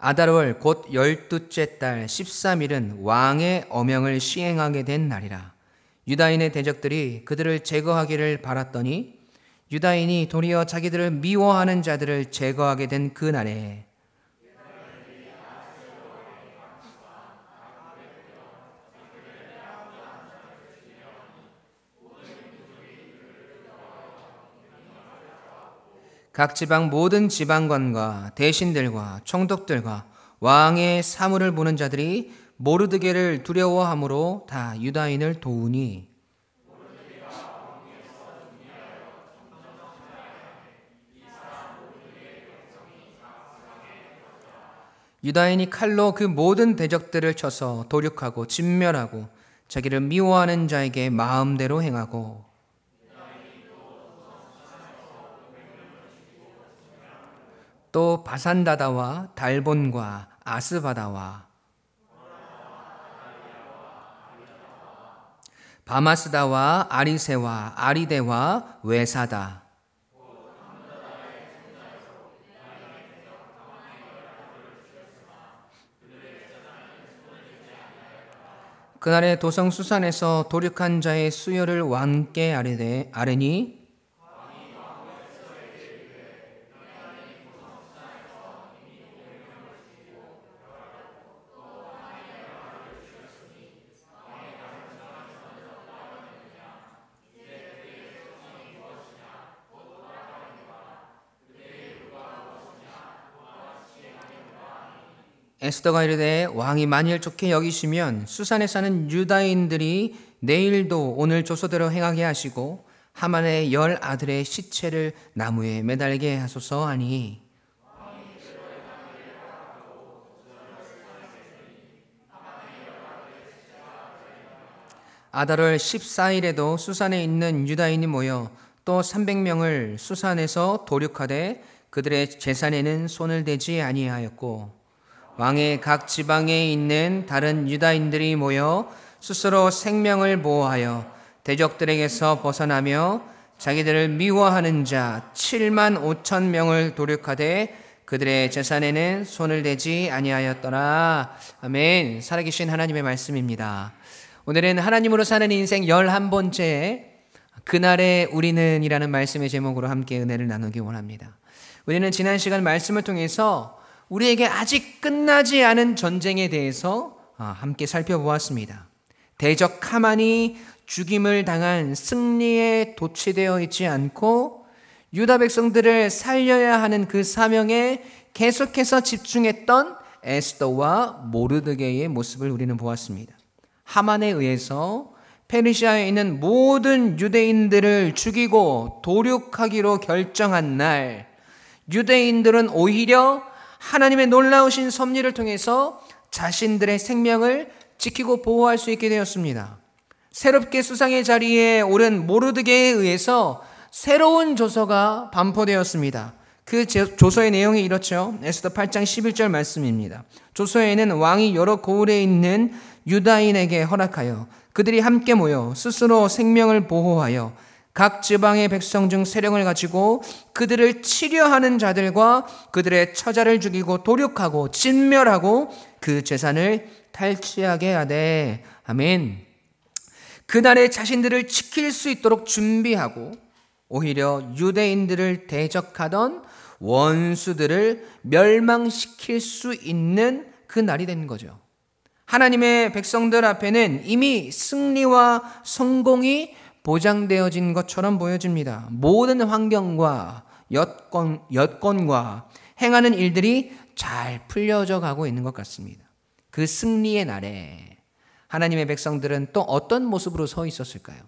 아달월 곧 12째 달 13일은 왕의 어명을 시행하게 된 날이라. 유다인의 대적들이 그들을 제거하기를 바랐더니 유다인이 도리어 자기들을 미워하는 자들을 제거하게 된 그 날에 각 지방 모든 지방관과 대신들과 총독들과 왕의 사물을 보는 자들이 모르드게를 두려워함으로 다 유다인을 도우니 유다인이 칼로 그 모든 대적들을 쳐서 도륙하고 진멸하고 자기를 미워하는 자에게 마음대로 행하고 또 바산다다와 달본과 아스바다와 바마스다와 아리세와 아리데와 외사다 그날에 도성 수산에서 도륙한 자의 수여를 왕께 아뢰니 에스더가 이르되 왕이 만일 좋게 여기시면 수산에 사는 유다인들이 내일도 오늘 조서대로 행하게 하시고 하만의 10 아들의 시체를 나무에 매달게 하소서 하니 아달월 14일에도 수산에 있는 유다인이 모여 또 300명을 수산에서 도륙하되 그들의 재산에는 손을 대지 아니하였고 왕의 각 지방에 있는 다른 유다인들이 모여 스스로 생명을 보호하여 대적들에게서 벗어나며 자기들을 미워하는 자 7만 5천 명을 도륙하되 그들의 재산에는 손을 대지 아니하였더라. 아멘. 살아계신 하나님의 말씀입니다. 오늘은 하나님으로 사는 인생 11번째 그날의 우리는 이라는 말씀의 제목으로 함께 은혜를 나누기 원합니다. 우리는 지난 시간 말씀을 통해서 우리에게 아직 끝나지 않은 전쟁에 대해서 함께 살펴보았습니다. 대적 하만이 죽임을 당한 승리에 도취되어 있지 않고 유다 백성들을 살려야 하는 그 사명에 계속해서 집중했던 에스더와 모르드게의 모습을 우리는 보았습니다. 하만에 의해서 페르시아에 있는 모든 유대인들을 죽이고 도륙하기로 결정한 날, 유대인들은 오히려 하나님의 놀라우신 섭리를 통해서 자신들의 생명을 지키고 보호할 수 있게 되었습니다. 새롭게 수상의 자리에 오른 모르드게에 의해서 새로운 조서가 반포되었습니다. 그 조서의 내용이 이렇죠. 에스더 8장 11절 말씀입니다. 조서에는 왕이 여러 고을에 있는 유다인에게 허락하여 그들이 함께 모여 스스로 생명을 보호하여 각 지방의 백성 중 세령을 가지고 그들을 치려하는 자들과 그들의 처자를 죽이고 도륙하고 진멸하고 그 재산을 탈취하게 하되 아멘. 그날에 자신들을 지킬 수 있도록 준비하고 오히려 유대인들을 대적하던 원수들을 멸망시킬 수 있는 그 날이 된 거죠. 하나님의 백성들 앞에는 이미 승리와 성공이 보장되어진 것처럼 보여집니다. 모든 환경과 여건과 행하는 일들이 잘 풀려져 가고 있는 것 같습니다. 그 승리의 날에 하나님의 백성들은 또 어떤 모습으로 서 있었을까요?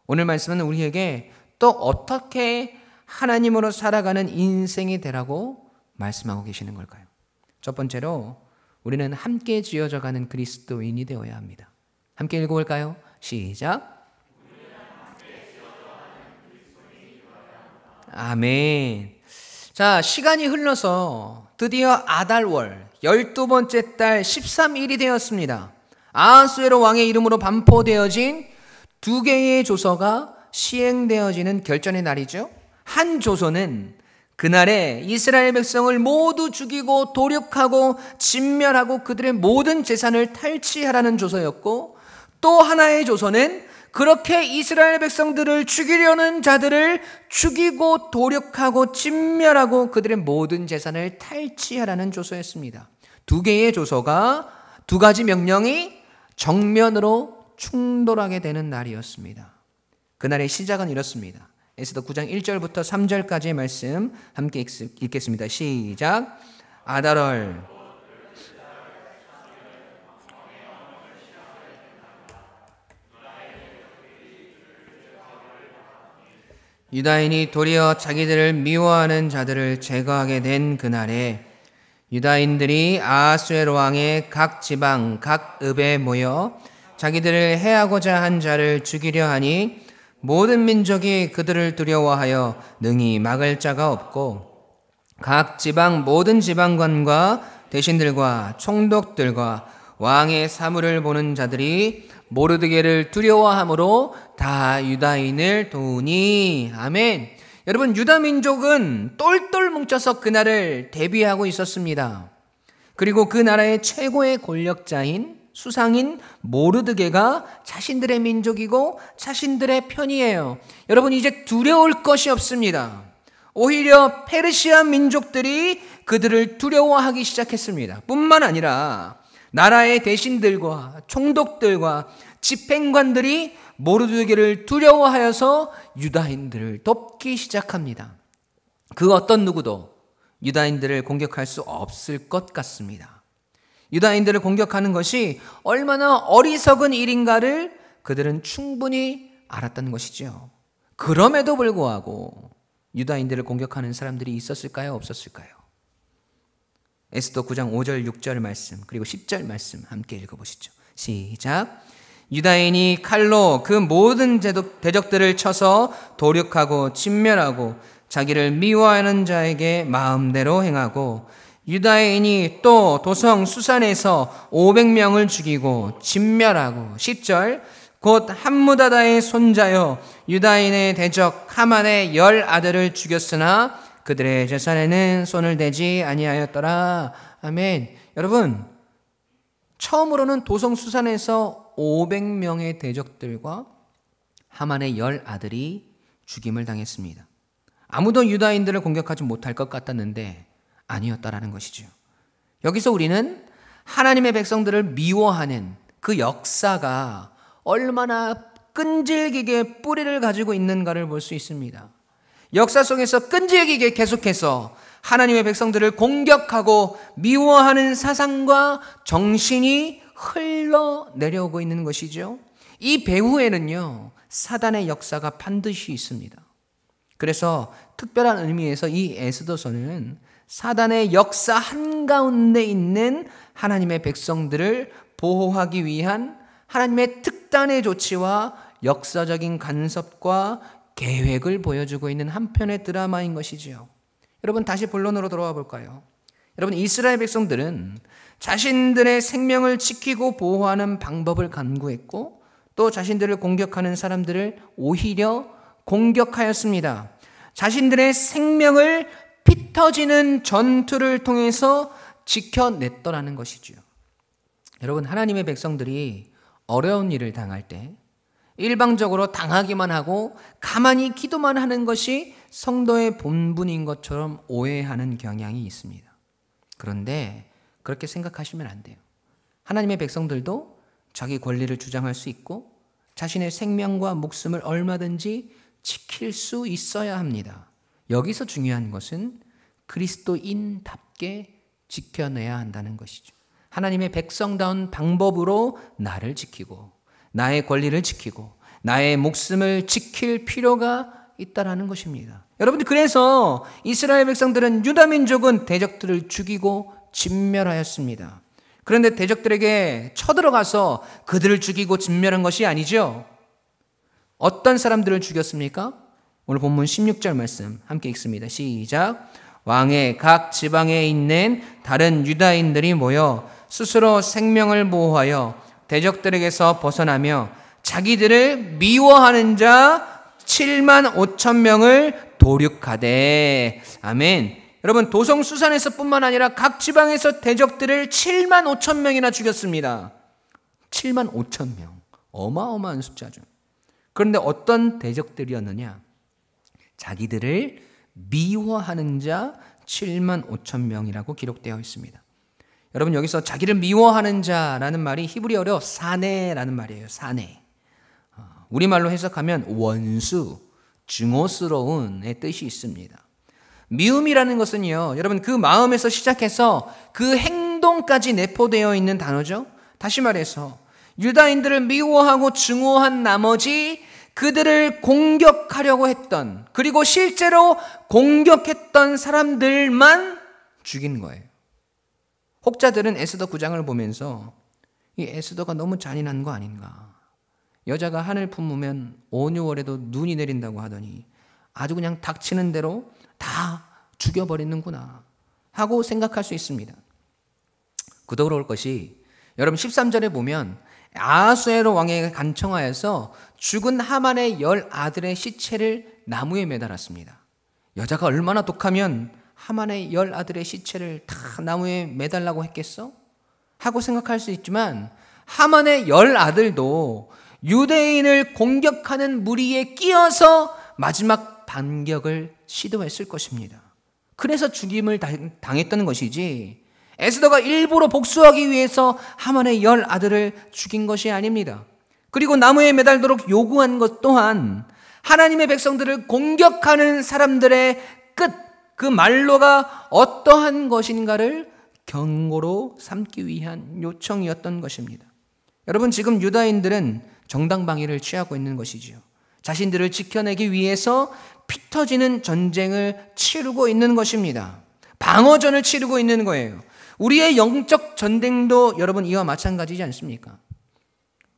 오늘 말씀은 우리에게 또 어떻게 하나님으로 살아가는 인생이 되라고 말씀하고 계시는 걸까요? 첫 번째로 우리는 함께 지어져가는 그리스도인이 되어야 합니다. 함께 읽어볼까요? 시작. 아멘. 자, 시간이 흘러서 드디어 아달월 12번째 달 13일이 되었습니다. 아하수에로 왕의 이름으로 반포되어진 2개의 조서가 시행되어지는 결전의 날이죠. 한 조서는 그날에 이스라엘 백성을 모두 죽이고 도륙하고 진멸하고 그들의 모든 재산을 탈취하라는 조서였고, 또 하나의 조서는 그렇게 이스라엘 백성들을 죽이려는 자들을 죽이고 도륙하고 진멸하고 그들의 모든 재산을 탈취하라는 조서였습니다. 두 개의 조서가, 두 가지 명령이 정면으로 충돌하게 되는 날이었습니다. 그날의 시작은 이렇습니다. 에스더 9장 1절부터 3절까지의 말씀 함께 읽겠습니다. 시작. 아달월 유다인이 도리어 자기들을 미워하는 자들을 제거하게 된 그날에 유다인들이 아하수에로 왕의 각 지방 각 읍에 모여 자기들을 해하고자 한 자를 죽이려 하니 모든 민족이 그들을 두려워하여 능히 막을 자가 없고, 각 지방 모든 지방관과 대신들과 총독들과 왕의 사물을 보는 자들이 모르드게를 두려워함으로 다 유다인을 도우니. 아멘. 여러분, 유다 민족은 똘똘 뭉쳐서 그날을 대비하고 있었습니다. 그리고 그 나라의 최고의 권력자인 수상인 모르드게가 자신들의 민족이고 자신들의 편이에요. 여러분, 이제 두려울 것이 없습니다. 오히려 페르시아 민족들이 그들을 두려워하기 시작했습니다. 뿐만 아니라 나라의 대신들과 총독들과 집행관들이 모르드게를 두려워하여서 유다인들을 돕기 시작합니다. 그 어떤 누구도 유다인들을 공격할 수 없을 것 같습니다. 유다인들을 공격하는 것이 얼마나 어리석은 일인가를 그들은 충분히 알았다는 것이죠. 그럼에도 불구하고 유다인들을 공격하는 사람들이 있었을까요? 없었을까요? 에스더 9장 5절 6절 말씀 그리고 10절 말씀 함께 읽어보시죠. 시작. 유다인이 칼로 그 모든 대적들을 쳐서 도륙하고 진멸하고 자기를 미워하는 자에게 마음대로 행하고, 유다인이 또 도성 수산에서 500명을 죽이고 진멸하고. 10절. 곧 함무다다의 손자여 유다인의 대적 하만의 10 아들을 죽였으나 그들의 재산에는 손을 대지 아니하였더라. 아멘. 여러분, 처음으로는 도성 수산에서 500명의 대적들과 하만의 10 아들이 죽임을 당했습니다. 아무도 유다인들을 공격하지 못할 것 같았는데 아니었다라는 것이죠. 여기서 우리는 하나님의 백성들을 미워하는 그 역사가 얼마나 끈질기게 뿌리를 가지고 있는가를 볼 수 있습니다. 역사 속에서 끈질기게 계속해서 하나님의 백성들을 공격하고 미워하는 사상과 정신이 흘러내려오고 있는 것이죠. 이 배후에는요, 사단의 역사가 반드시 있습니다. 그래서 특별한 의미에서 이 에스더서는 사단의 역사 한가운데 있는 하나님의 백성들을 보호하기 위한 하나님의 특단의 조치와 역사적인 간섭과 계획을 보여주고 있는 한편의 드라마인 것이지요. 여러분, 다시 본론으로 돌아와 볼까요? 여러분, 이스라엘 백성들은 자신들의 생명을 지키고 보호하는 방법을 간구했고, 또 자신들을 공격하는 사람들을 오히려 공격하였습니다. 자신들의 생명을 피 터지는 전투를 통해서 지켜냈더라는 것이죠. 여러분, 하나님의 백성들이 어려운 일을 당할 때 일방적으로 당하기만 하고 가만히 기도만 하는 것이 성도의 본분인 것처럼 오해하는 경향이 있습니다. 그런데 그렇게 생각하시면 안 돼요. 하나님의 백성들도 자기 권리를 주장할 수 있고 자신의 생명과 목숨을 얼마든지 지킬 수 있어야 합니다. 여기서 중요한 것은 그리스도인답게 지켜내야 한다는 것이죠. 하나님의 백성다운 방법으로 나를 지키고 나의 권리를 지키고 나의 목숨을 지킬 필요가 있다라는 것입니다. 여러분들, 그래서 이스라엘 백성들은, 유다 민족은 대적들을 죽이고 진멸하였습니다. 그런데 대적들에게 쳐들어가서 그들을 죽이고 진멸한 것이 아니죠. 어떤 사람들을 죽였습니까? 오늘 본문 16절 말씀 함께 읽습니다. 시작. 왕의 각 지방에 있는 다른 유다인들이 모여 스스로 생명을 보호하여 대적들에게서 벗어나며 자기들을 미워하는 자 7만 5천 명을 도륙하되. 아멘. 여러분, 도성 수산에서뿐만 아니라 각 지방에서 대적들을 7만 5천 명이나 죽였습니다. 7만 5천 명. 어마어마한 숫자죠. 그런데 어떤 대적들이었느냐? 자기들을 미워하는 자 7만 5천 명이라고 기록되어 있습니다. 여러분, 여기서 자기를 미워하는 자라는 말이 히브리어로 사네라는 말이에요. 사네. 우리말로 해석하면 원수, 증오스러운의 뜻이 있습니다. 미움이라는 것은요, 여러분, 그 마음에서 시작해서 그 행동까지 내포되어 있는 단어죠. 다시 말해서 유다인들을 미워하고 증오한 나머지 그들을 공격하려고 했던, 그리고 실제로 공격했던 사람들만 죽인 거예요. 혹자들은 에스더 9장을 보면서 이 에스더가 너무 잔인한 거 아닌가. 여자가 하늘 품으면 5, 6월에도 눈이 내린다고 하더니 아주 그냥 닥치는 대로 다 죽여버리는구나 하고 생각할 수 있습니다. 그도 그럴 것이, 여러분 13절에 보면 아하수에로 왕에게 간청하여서 죽은 하만의 10 아들의 시체를 나무에 매달았습니다. 여자가 얼마나 독하면 하만의 10 아들의 시체를 다 나무에 매달라고 했겠어? 하고 생각할 수 있지만 하만의 10 아들도 유대인을 공격하는 무리에 끼어서 마지막 반격을 시도했을 것입니다. 그래서 죽임을 당했던 것이지 에스더가 일부러 복수하기 위해서 하만의 10 아들을 죽인 것이 아닙니다. 그리고 나무에 매달도록 요구한 것 또한 하나님의 백성들을 공격하는 사람들의 끝, 그 말로가 어떠한 것인가를 경고로 삼기 위한 요청이었던 것입니다. 여러분, 지금 유다인들은 정당방위를 취하고 있는 것이지요. 자신들을 지켜내기 위해서 피 터지는 전쟁을 치르고 있는 것입니다. 방어전을 치르고 있는 거예요. 우리의 영적 전쟁도 여러분 이와 마찬가지지 않습니까?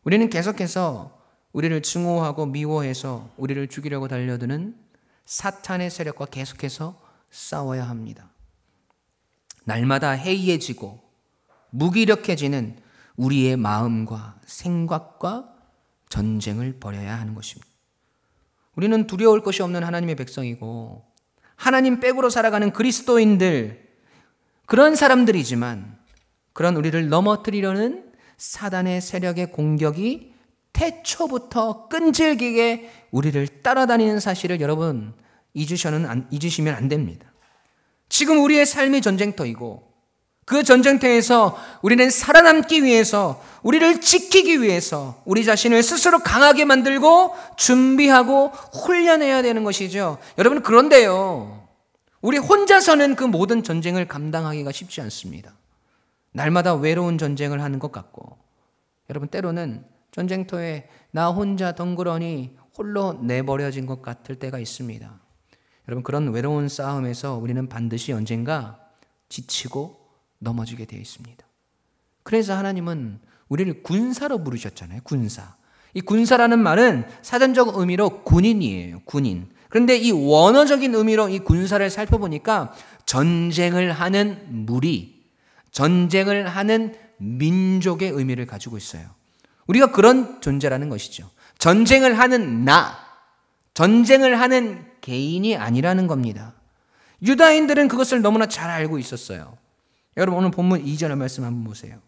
우리는 계속해서 우리를 증오하고 미워해서 우리를 죽이려고 달려드는 사탄의 세력과 계속해서 싸워야 합니다. 날마다 해이해지고 무기력해지는 우리의 마음과 생각과 전쟁을 벌여야 하는 것입니다. 우리는 두려울 것이 없는 하나님의 백성이고 하나님 백으로 살아가는 그리스도인들, 그런 사람들이지만 그런 우리를 넘어뜨리려는 사단의 세력의 공격이 태초부터 끈질기게 우리를 따라다니는 사실을 여러분 잊으시면 안 됩니다. 지금 우리의 삶이 전쟁터이고 그 전쟁터에서 우리는 살아남기 위해서, 우리를 지키기 위해서 우리 자신을 스스로 강하게 만들고 준비하고 훈련해야 되는 것이죠. 여러분, 그런데요, 우리 혼자서는 그 모든 전쟁을 감당하기가 쉽지 않습니다. 날마다 외로운 전쟁을 하는 것 같고, 여러분, 때로는 전쟁터에 나 혼자 덩그러니 홀로 내버려진 것 같을 때가 있습니다. 여러분, 그런 외로운 싸움에서 우리는 반드시 언젠가 지치고 넘어지게 되어 있습니다. 그래서 하나님은 우리를 군사로 부르셨잖아요. 군사. 이 군사라는 말은 사전적 의미로 군인이에요. 군인. 그런데 이 원어적인 의미로 이 군사를 살펴보니까 전쟁을 하는 무리, 전쟁을 하는 민족의 의미를 가지고 있어요. 우리가 그런 존재라는 것이죠. 전쟁을 하는 전쟁을 하는 개인이 아니라는 겁니다. 유다인들은 그것을 너무나 잘 알고 있었어요. 여러분, 오늘 본문 2절의 말씀 한번 보세요.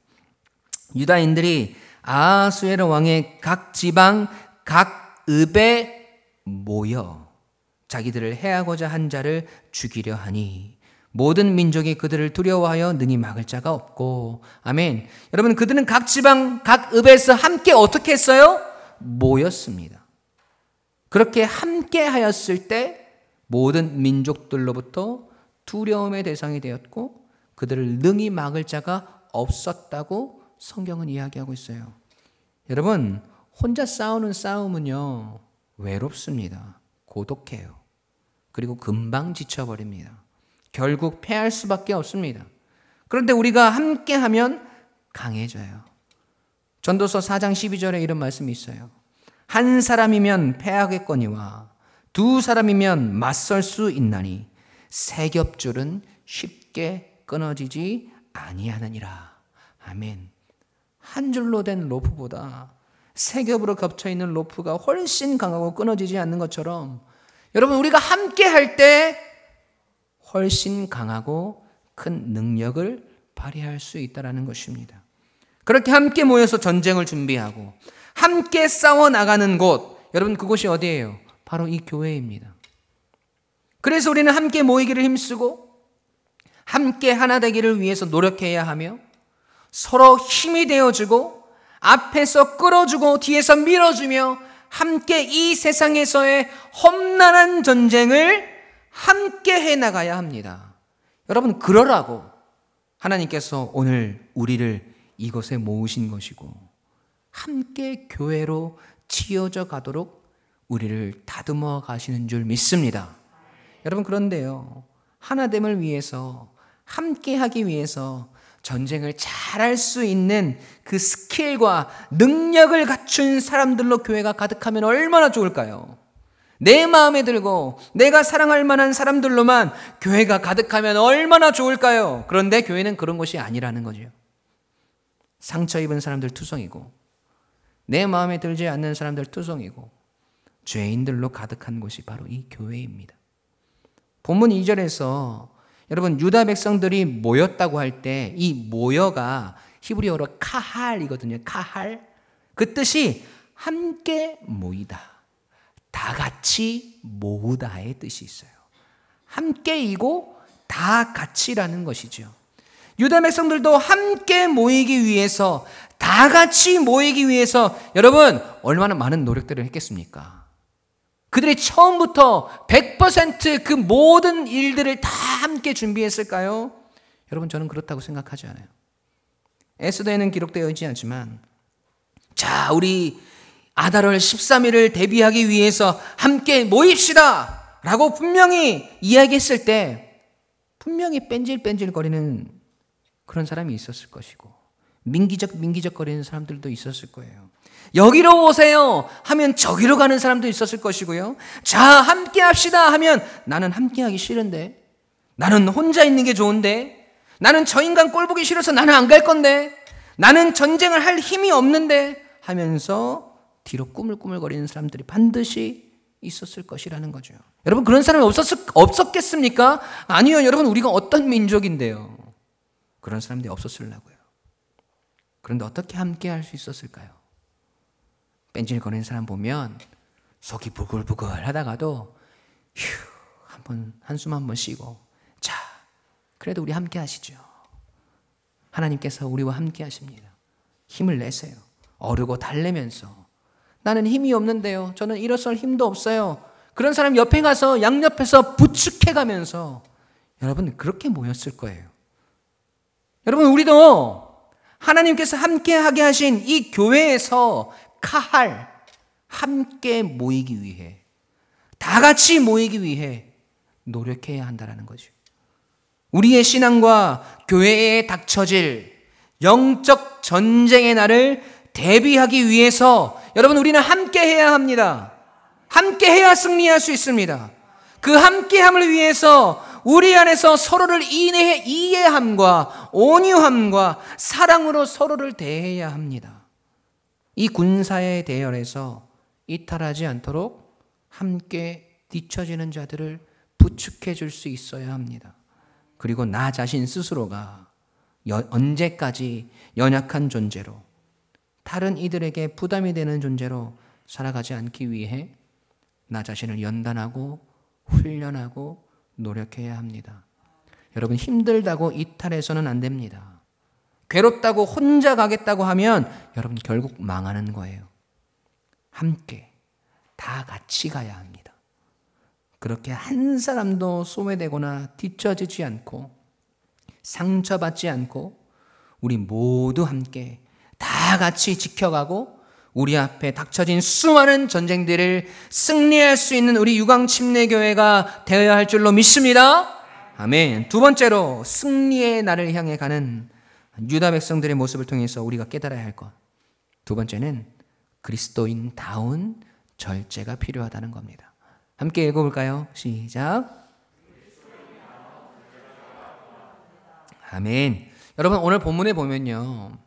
유다인들이 아하수에로 왕의 각 지방 각 읍에 모여 자기들을 해하고자 한 자를 죽이려 하니 모든 민족이 그들을 두려워하여 능히 막을 자가 없고. 아멘. 여러분, 그들은 각 지방 각 읍에서 함께 어떻게 했어요? 모였습니다. 그렇게 함께 하였을 때 모든 민족들로부터 두려움의 대상이 되었고 그들을 능히 막을 자가 없었다고 성경은 이야기하고 있어요. 여러분, 혼자 싸우는 싸움은요, 외롭습니다. 고독해요. 그리고 금방 지쳐버립니다. 결국 패할 수밖에 없습니다. 그런데 우리가 함께하면 강해져요. 전도서 4장 12절에 이런 말씀이 있어요. 한 사람이면 패하겠거니와 두 사람이면 맞설 수 있나니 세 겹줄은 쉽게 끊어지지 아니하느니라. 아멘. 한 줄로 된 로프보다 세 겹으로 겹쳐 있는 로프가 훨씬 강하고 끊어지지 않는 것처럼 여러분, 우리가 함께 할 때 훨씬 강하고 큰 능력을 발휘할 수 있다는 것입니다. 그렇게 함께 모여서 전쟁을 준비하고 함께 싸워 나가는 곳, 여러분 그곳이 어디예요? 바로 이 교회입니다. 그래서 우리는 함께 모이기를 힘쓰고 함께 하나 되기를 위해서 노력해야 하며 서로 힘이 되어주고 앞에서 끌어주고 뒤에서 밀어주며 함께 이 세상에서의 험난한 전쟁을 함께 해나가야 합니다. 여러분, 그러라고 하나님께서 오늘 우리를 이곳에 모으신 것이고 함께 교회로 치어져 가도록 우리를 다듬어 가시는 줄 믿습니다. 여러분, 그런데요, 하나됨을 위해서 함께 하기 위해서 전쟁을 잘할 수 있는 그 스킬과 능력을 갖춘 사람들로 교회가 가득하면 얼마나 좋을까요? 내 마음에 들고 내가 사랑할 만한 사람들로만 교회가 가득하면 얼마나 좋을까요? 그런데 교회는 그런 곳이 아니라는 거죠. 상처 입은 사람들 투성이고 내 마음에 들지 않는 사람들 투성이고 죄인들로 가득한 곳이 바로 이 교회입니다. 본문 2절에서 여러분, 유다 백성들이 모였다고 할 때 이 모여가 히브리어로 카할이거든요. 카할. 그 뜻이 함께 모이다, 다 같이 모으다의 뜻이 있어요. 함께이고 다 같이라는 것이죠. 유다 백성들도 함께 모이기 위해서, 다 같이 모이기 위해서 여러분 얼마나 많은 노력들을 했겠습니까? 그들이 처음부터 100% 그 모든 일들을 다 함께 준비했을까요? 여러분, 저는 그렇다고 생각하지 않아요. 에스더에는 기록되어 있지 않지만, 자, 우리 아달월 13일을 대비하기 위해서 함께 모입시다 라고 분명히 이야기했을 때 분명히 뺀질뺀질거리는 그런 사람이 있었을 것이고 민기적거리는 사람들도 있었을 거예요. 여기로 오세요 하면 저기로 가는 사람도 있었을 것이고요. 자, 함께 합시다 하면 나는 함께 하기 싫은데, 나는 혼자 있는 게 좋은데, 나는 저 인간 꼴 보기 싫어서 나는 안 갈 건데, 나는 전쟁을 할 힘이 없는데 하면서 뒤로 꾸물꾸물거리는 사람들이 반드시 있었을 것이라는 거죠. 여러분, 그런 사람이 없었겠습니까? 아니요. 여러분, 우리가 어떤 민족인데요. 그런 사람들이 없었으려고요. 그런데 어떻게 함께 할 수 있었을까요? 뺀질거리는 사람 보면 속이 부글부글 하다가도 한숨 한번 쉬고, 자, 그래도 우리 함께 하시죠. 하나님께서 우리와 함께 하십니다. 힘을 내세요. 어르고 달래면서, 나는 힘이 없는데요, 저는 일어설 힘도 없어요. 그런 사람 옆에 가서 양옆에서 부축해가면서 여러분 그렇게 모였을 거예요. 여러분, 우리도 하나님께서 함께하게 하신 이 교회에서 카할, 함께 모이기 위해, 다 같이 모이기 위해 노력해야 한다는 거죠. 우리의 신앙과 교회에 닥쳐질 영적 전쟁의 날을 대비하기 위해서 여러분, 우리는 함께 해야 합니다. 함께 해야 승리할 수 있습니다. 그 함께함을 위해서 우리 안에서 서로를 이해함과 온유함과 사랑으로 서로를 대해야 합니다. 이 군사의 대열에서 이탈하지 않도록 함께 뒤처지는 자들을 부축해 줄 수 있어야 합니다. 그리고 나 자신 스스로가 언제까지 연약한 존재로, 다른 이들에게 부담이 되는 존재로 살아가지 않기 위해 나 자신을 연단하고 훈련하고 노력해야 합니다. 여러분, 힘들다고 이탈해서는 안 됩니다. 괴롭다고 혼자 가겠다고 하면 여러분 결국 망하는 거예요. 함께 다 같이 가야 합니다. 그렇게 한 사람도 소외되거나 뒤처지지 않고 상처받지 않고 우리 모두 함께 다 같이 지켜가고 우리 앞에 닥쳐진 수많은 전쟁들을 승리할 수 있는 우리 유광침례교회가 되어야 할 줄로 믿습니다. 아멘. 두 번째로, 승리의 날을 향해 가는 유다 백성들의 모습을 통해서 우리가 깨달아야 할 것. 두 번째는 그리스도인다운 절제가 필요하다는 겁니다. 함께 읽어볼까요? 시작. 아멘. 여러분, 오늘 본문에 보면요,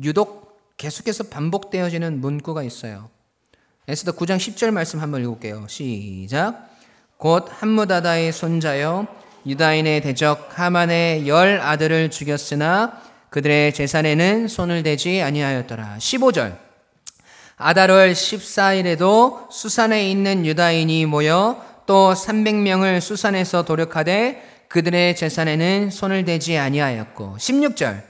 유독 계속해서 반복되어지는 문구가 있어요. 에스더 9장 10절 말씀 한번 읽어볼게요. 시작. 곧 함무다다의 손자여 유다인의 대적 하만의 10 아들을 죽였으나 그들의 재산에는 손을 대지 아니하였더라. 15절. 아달월 14일에도 수산에 있는 유다인이 모여 또 300명을 수산에서 도륙하되 그들의 재산에는 손을 대지 아니하였고. 16절.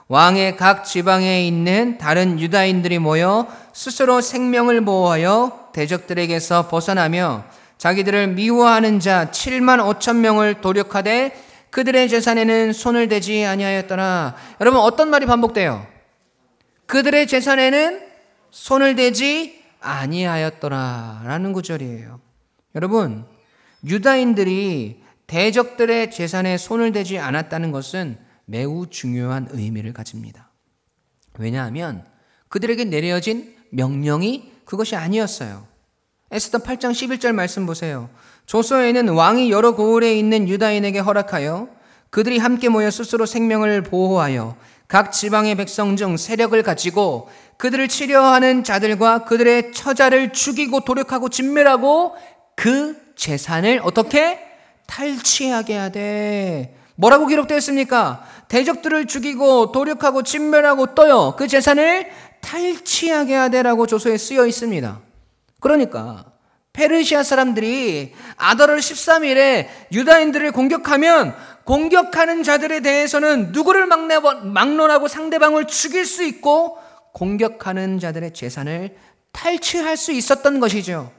왕의 각 지방에 있는 다른 유다인들이 모여 스스로 생명을 보호하여 대적들에게서 벗어나며 자기들을 미워하는 자 7만 5천 명을 도륙하되 그들의 재산에는 손을 대지 아니하였더라. 여러분, 어떤 말이 반복돼요? 그들의 재산에는 손을 대지 아니하였더라 라는 구절이에요. 여러분, 유다인들이 대적들의 재산에 손을 대지 않았다는 것은 매우 중요한 의미를 가집니다. 왜냐하면 그들에게 내려진 명령이 그것이 아니었어요. 에스더 8장 11절 말씀 보세요. 조서에는 왕이 여러 고을에 있는 유다인에게 허락하여 그들이 함께 모여 스스로 생명을 보호하여 각 지방의 백성 중 세력을 가지고 그들을 치려하는 자들과 그들의 처자를 죽이고 도륙하고 진멸하고 그 재산을 어떻게? 탈취하게 하되. 뭐라고 기록되어 있습니까? 대적들을 죽이고 도륙하고 진멸하고 또요 그 재산을 탈취하게 하되라고 조서에 쓰여 있습니다. 그러니까 페르시아 사람들이 아달월 13일에 유다인들을 공격하면 공격하는 자들에 대해서는 누구를 막론하고 상대방을 죽일 수 있고 공격하는 자들의 재산을 탈취할 수 있었던 것이죠.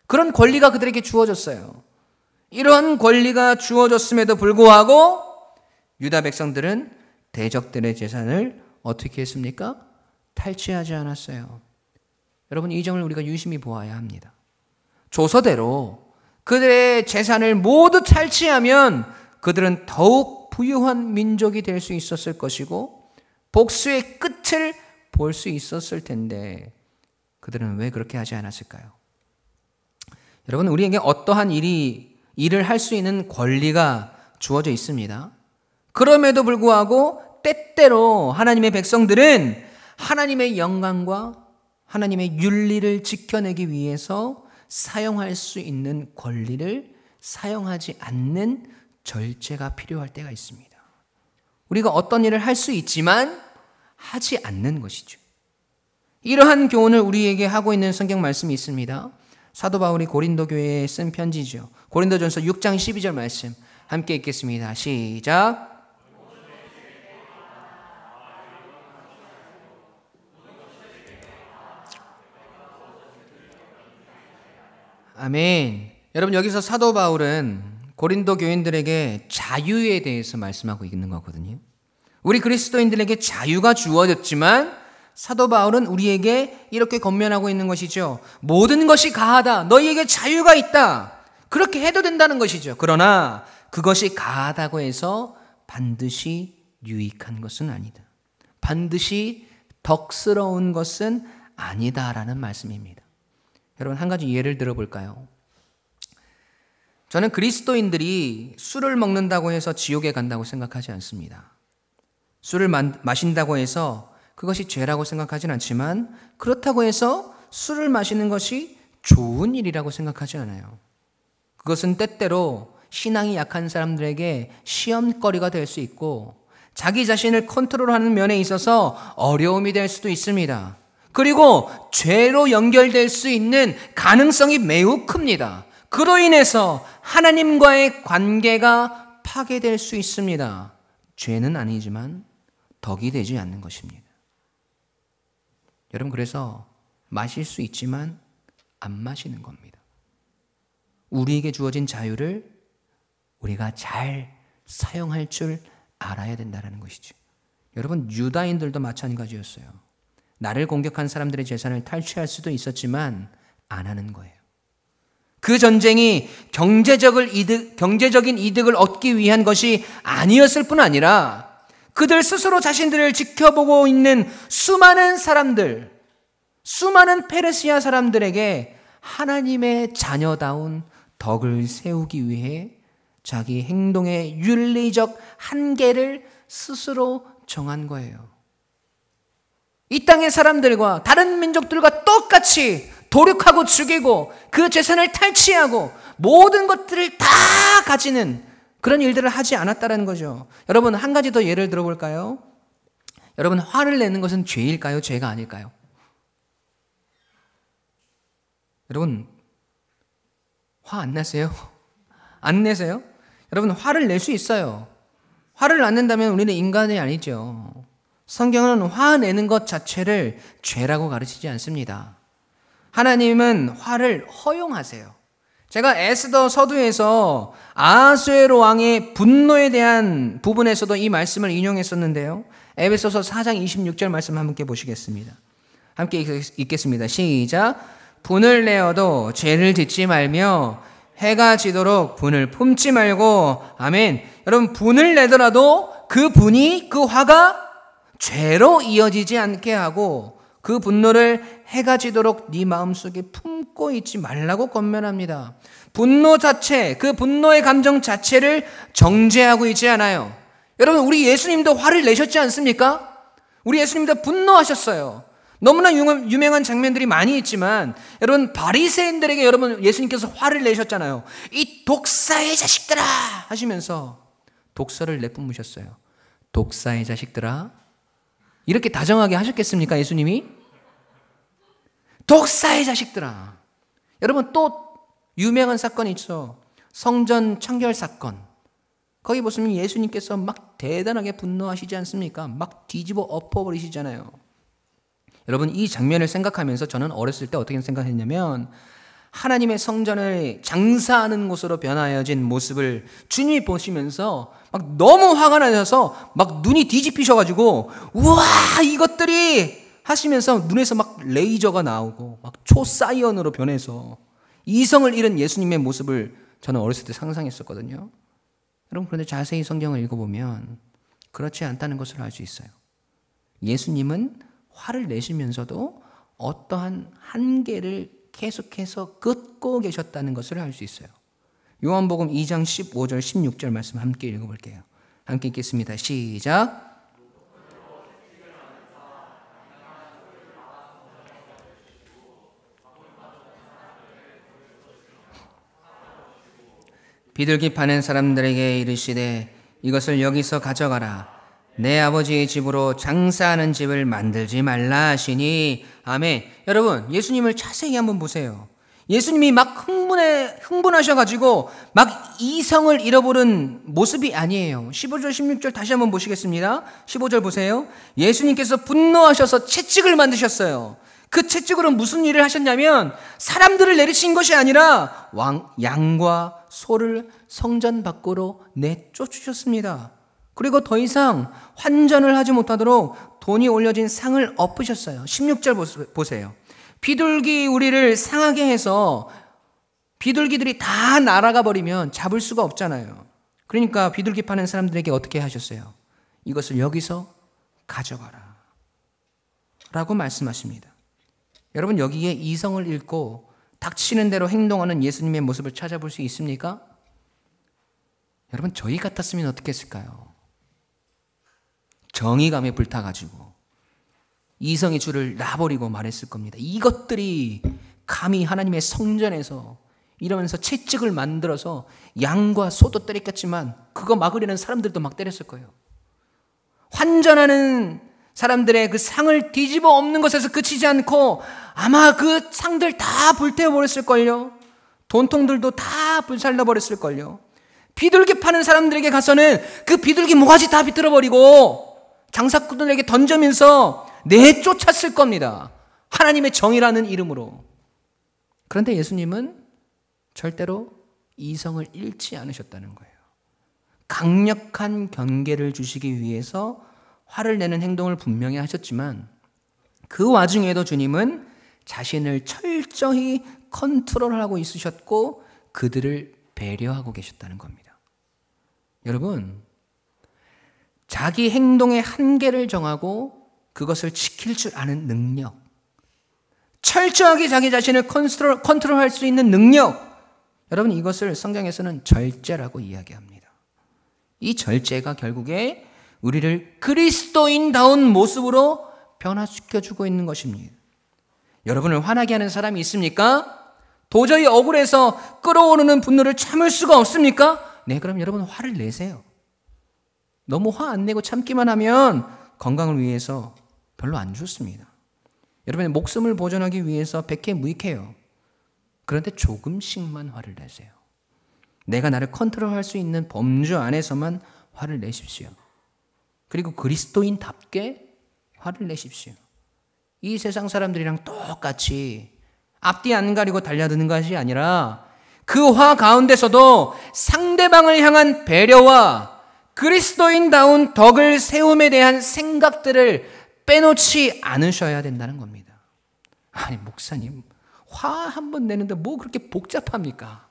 그런 권리가 그들에게 주어졌어요. 이러한 권리가 주어졌음에도 불구하고 유다 백성들은 대적들의 재산을 어떻게 했습니까? 탈취하지 않았어요. 여러분, 이 점을 우리가 유심히 보아야 합니다. 조서대로 그들의 재산을 모두 탈취하면 그들은 더욱 부유한 민족이 될 수 있었을 것이고 복수의 끝을 볼 수 있었을 텐데 그들은 왜 그렇게 하지 않았을까요? 여러분, 우리에게 어떠한 일을 할 수 있는 권리가 주어져 있습니다. 그럼에도 불구하고 때때로 하나님의 백성들은 하나님의 영광과 하나님의 윤리를 지켜내기 위해서 사용할 수 있는 권리를 사용하지 않는 절제가 필요할 때가 있습니다. 우리가 어떤 일을 할 수 있지만 하지 않는 것이죠. 이러한 교훈을 우리에게 하고 있는 성경 말씀이 있습니다. 사도 바울이 고린도 교회에 쓴 편지죠. 고린도전서 6장 12절 말씀 함께 읽겠습니다. 시작. 아멘. 여러분, 여기서 사도 바울은 고린도 교인들에게 자유에 대해서 말씀하고 있는 거거든요. 우리 그리스도인들에게 자유가 주어졌지만 사도 바울은 우리에게 이렇게 권면하고 있는 것이죠. 모든 것이 가하다. 너희에게 자유가 있다. 그렇게 해도 된다는 것이죠. 그러나 그것이 가하다고 해서 반드시 유익한 것은 아니다. 반드시 덕스러운 것은 아니다라는 말씀입니다. 여러분, 한 가지 예를 들어볼까요? 저는 그리스도인들이 술을 먹는다고 해서 지옥에 간다고 생각하지 않습니다. 술을 마신다고 해서 그것이 죄라고 생각하진 않지만 그렇다고 해서 술을 마시는 것이 좋은 일이라고 생각하지 않아요. 그것은 때때로 신앙이 약한 사람들에게 시험거리가 될 수 있고 자기 자신을 컨트롤하는 면에 있어서 어려움이 될 수도 있습니다. 그리고 죄로 연결될 수 있는 가능성이 매우 큽니다. 그로 인해서 하나님과의 관계가 파괴될 수 있습니다. 죄는 아니지만 덕이 되지 않는 것입니다. 여러분, 그래서 마실 수 있지만 안 마시는 겁니다. 우리에게 주어진 자유를 우리가 잘 사용할 줄 알아야 된다는 것이죠. 여러분, 유다인들도 마찬가지였어요. 나를 공격한 사람들의 재산을 탈취할 수도 있었지만 안 하는 거예요. 그 전쟁이 경제적인 이득을 얻기 위한 것이 아니었을 뿐 아니라 그들 스스로 자신들을 지켜보고 있는 수많은 사람들, 수많은 페르시아 사람들에게 하나님의 자녀다운 덕을 세우기 위해 자기 행동의 윤리적 한계를 스스로 정한 거예요. 이 땅의 사람들과 다른 민족들과 똑같이 도륙하고 죽이고 그 재산을 탈취하고 모든 것들을 다 가지는 그런 일들을 하지 않았다는 거죠. 여러분, 한 가지 더 예를 들어볼까요? 여러분, 화를 내는 것은 죄일까요? 죄가 아닐까요? 여러분, 화 안 나세요? 안 내세요? 여러분, 화를 낼 수 있어요. 화를 안 낸다면 우리는 인간이 아니죠. 성경은 화내는 것 자체를 죄라고 가르치지 않습니다. 하나님은 화를 허용하세요. 제가 에스더 서두에서 아하수에로 왕의 분노에 대한 부분에서도 이 말씀을 인용했었는데요. 에베소서 4장 26절 말씀 함께 보시겠습니다. 함께 읽겠습니다. 시작. 분을 내어도 죄를 짓지 말며 해가 지도록 분을 품지 말고. 아멘. 여러분, 분을 내더라도 그 분이, 그 화가 죄로 이어지지 않게 하고 그 분노를 해가 지도록 네 마음속에 품고 있지 말라고 권면합니다. 분노 자체, 그 분노의 감정 자체를 정죄하고 있지 않아요. 여러분, 우리 예수님도 화를 내셨지 않습니까? 우리 예수님도 분노하셨어요. 너무나 유명한 장면들이 많이 있지만 여러분, 바리새인들에게 여러분 예수님께서 화를 내셨잖아요. 이 독사의 자식들아 하시면서 독서를 내뿜으셨어요. 독사의 자식들아, 이렇게 다정하게 하셨겠습니까, 예수님이? 독사의 자식들아. 여러분, 또 유명한 사건이 있죠. 성전 청결 사건. 거기 보시면 예수님께서 막 대단하게 분노하시지 않습니까? 막 뒤집어 엎어버리시잖아요. 여러분, 이 장면을 생각하면서 저는 어렸을 때 어떻게 생각했냐면, 하나님의 성전을 장사하는 곳으로 변하여진 모습을 주님이 보시면서 막 너무 화가 나셔서 막 눈이 뒤집히셔가지고 우와 이것들이 하시면서 눈에서 막 레이저가 나오고 막 초사이언으로 변해서 이성을 잃은 예수님의 모습을 저는 어렸을 때 상상했었거든요. 여러분, 그런데 자세히 성경을 읽어보면 그렇지 않다는 것을 알 수 있어요. 예수님은 화를 내시면서도 어떠한 한계를 계속해서 긋고 계셨다는 것을 알 수 있어요. 요한복음 2장 15절 16절 말씀 함께 읽어볼게요. 함께 읽겠습니다. 시작. 비둘기 파는 사람들에게 이르시되 이것을 여기서 가져가라. 내 아버지의 집으로 장사하는 집을 만들지 말라 하시니. 아멘. 여러분, 예수님을 자세히 한번 보세요. 예수님이 막 흥분하셔가지고 막 이성을 잃어버린 모습이 아니에요. 15절 16절 다시 한번 보시겠습니다. 15절 보세요. 예수님께서 분노하셔서 채찍을 만드셨어요. 그 채찍으로 무슨 일을 하셨냐면 사람들을 내리신 것이 아니라 양과 소를 성전 밖으로 내쫓으셨습니다. 그리고 더 이상 환전을 하지 못하도록 돈이 올려진 상을 엎으셨어요. 16절 보세요. 비둘기 우리를 상하게 해서 비둘기들이 다 날아가 버리면 잡을 수가 없잖아요. 그러니까 비둘기 파는 사람들에게 어떻게 하셨어요? 이것을 여기서 가져가라 라고 말씀하십니다. 여러분, 여기에 이성을 잃고 닥치는 대로 행동하는 예수님의 모습을 찾아볼 수 있습니까? 여러분, 저희 같았으면 어떻게 했을까요? 정의감에 불타가지고 이성의 줄을 놔버리고 말했을 겁니다. 이것들이 감히 하나님의 성전에서 이러면서 채찍을 만들어서 양과 소도 때렸겠지만 그거 막으려는 사람들도 막 때렸을 거예요. 환전하는 사람들의 그 상을 뒤집어 엎는 것에서 그치지 않고 아마 그 상들 다 불태워버렸을걸요. 돈통들도 다 불살라버렸을걸요. 비둘기 파는 사람들에게 가서는 그 비둘기 모가지 다 비틀어버리고 장사꾼들에게 던지면서 내쫓았을 겁니다. 하나님의 정의라는 이름으로. 그런데 예수님은 절대로 이성을 잃지 않으셨다는 거예요. 강력한 경계를 주시기 위해서 화를 내는 행동을 분명히 하셨지만 그 와중에도 주님은 자신을 철저히 컨트롤하고 있으셨고 그들을 배려하고 계셨다는 겁니다. 여러분, 자기 행동의 한계를 정하고 그것을 지킬 줄 아는 능력, 철저하게 자기 자신을 컨트롤할 수 있는 능력, 여러분, 이것을 성경에서는 절제라고 이야기합니다. 이 절제가 결국에 우리를 그리스도인다운 모습으로 변화시켜주고 있는 것입니다. 여러분을 화나게 하는 사람이 있습니까? 도저히 억울해서 끓어오르는 분노를 참을 수가 없습니까? 네, 그럼 여러분 화를 내세요. 너무 화 안 내고 참기만 하면 건강을 위해서 별로 안 좋습니다. 여러분의 목숨을 보존하기 위해서 백해무익해요. 그런데 조금씩만 화를 내세요. 내가 나를 컨트롤할 수 있는 범주 안에서만 화를 내십시오. 그리고 그리스도인답게 화를 내십시오. 이 세상 사람들이랑 똑같이 앞뒤 안 가리고 달려드는 것이 아니라 그 화 가운데서도 상대방을 향한 배려와 그리스도인다운 덕을 세움에 대한 생각들을 빼놓지 않으셔야 된다는 겁니다. 아니 목사님, 화 한 번 내는데 뭐 그렇게 복잡합니까?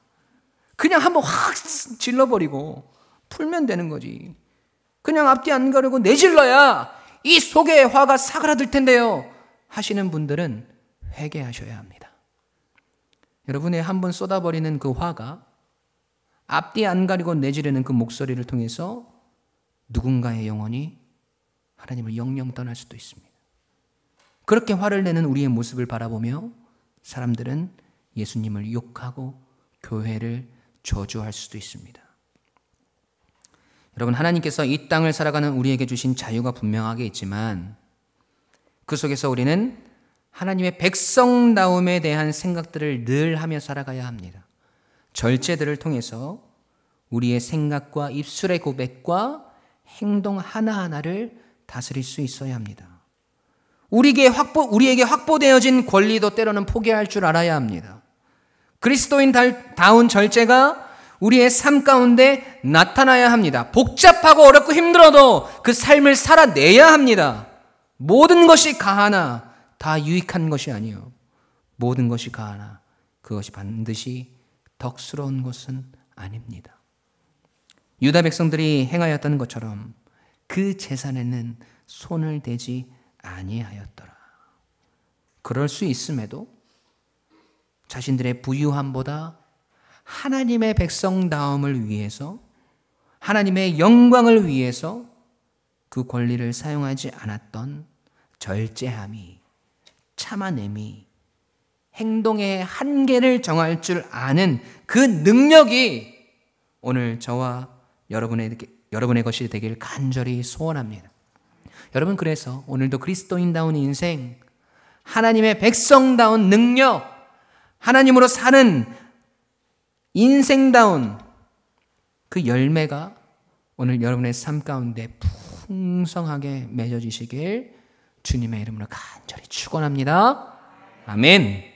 그냥 한번 확 질러버리고 풀면 되는 거지. 그냥 앞뒤 안 가리고 내질러야 이 속에 화가 사그라들 텐데요 하시는 분들은 회개하셔야 합니다. 여러분의 한번 쏟아버리는 그 화가 앞뒤 안 가리고 내지르는 그 목소리를 통해서 누군가의 영혼이 하나님을 영영 떠날 수도 있습니다. 그렇게 화를 내는 우리의 모습을 바라보며 사람들은 예수님을 욕하고 교회를 저주할 수도 있습니다. 여러분, 하나님께서 이 땅을 살아가는 우리에게 주신 자유가 분명하게 있지만 그 속에서 우리는 하나님의 백성다움에 대한 생각들을 늘 하며 살아가야 합니다. 절제들을 통해서 우리의 생각과 입술의 고백과 행동 하나하나를 다스릴 수 있어야 합니다. 우리에게 확보되어진 권리도 때로는 포기할 줄 알아야 합니다. 그리스도인다운 절제가 우리의 삶 가운데 나타나야 합니다. 복잡하고 어렵고 힘들어도 그 삶을 살아내야 합니다. 모든 것이 가하나 다 유익한 것이 아니요 모든 것이 가하나 그것이 반드시 덕스러운 것은 아닙니다. 유다 백성들이 행하였던 것처럼 그 제산에는 손을 대지 아니하였더라. 그럴 수 있음에도 자신들의 부유함보다 하나님의 백성다움을 위해서 하나님의 영광을 위해서 그 권리를 사용하지 않았던 절제함이, 참아냄이, 행동의 한계를 정할 줄 아는 그 능력이 오늘 저와 여러분의 것이 되길 간절히 소원합니다. 여러분, 그래서 오늘도 그리스도인다운 인생, 하나님의 백성다운 능력, 하나님으로 사는 인생다운 그 열매가 오늘 여러분의 삶 가운데 풍성하게 맺어지시길 주님의 이름으로 간절히 축원합니다. 아멘.